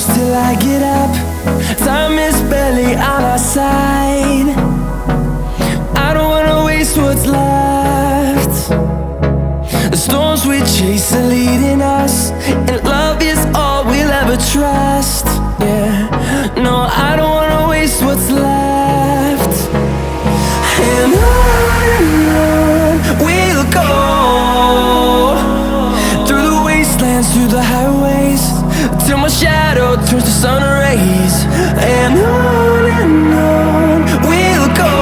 close till I get up. Time is barely on our side. I don't wanna waste what's left. The storms we chase are leading us, and love is all we'll ever trust. Yeah, no, I don't wanna waste what's left. And on we'll go, through the wastelands, through the highways, till my shadow turns to sun rays. And on we'll go,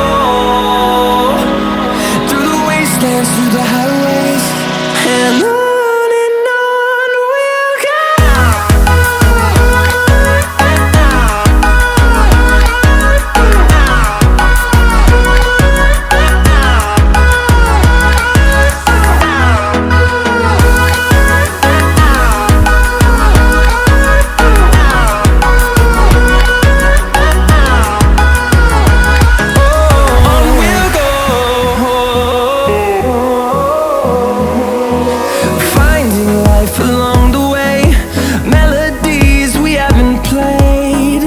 through the wastelands, through the highways, and on. Along the way, melodies we haven't played.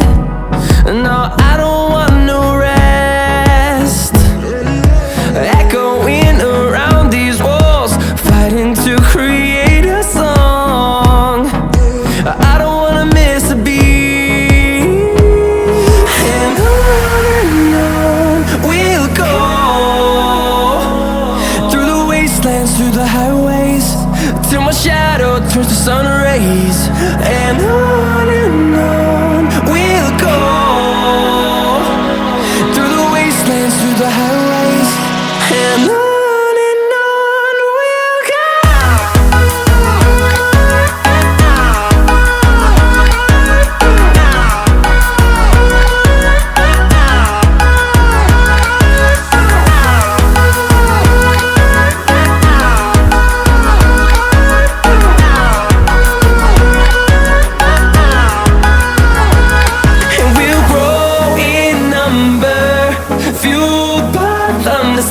No, I don't want no rest. Echoing around these walls, fighting to create a song. I don't wanna miss a beat. And on we'll go, through the wastelands, through the highways, till my shadow turns to sun rays. And on we'll go, through the wastelands, through the highways, and on we'll go.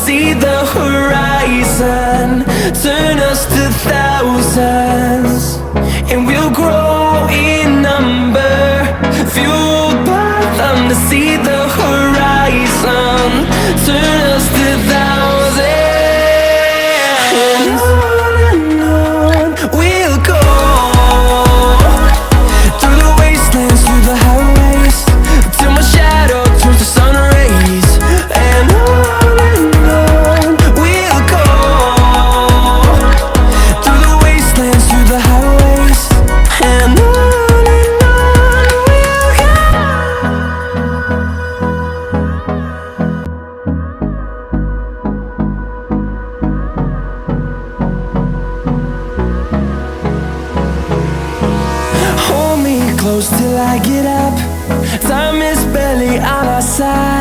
See the horizon turn us to thousands, and we'll grow in number, fueled by them to see the horizon turn us to thousands. And on we'll go, through the wastelands, through the highways, till my shadow turns to sun rays. And on close till I get up. Time is barely on our side.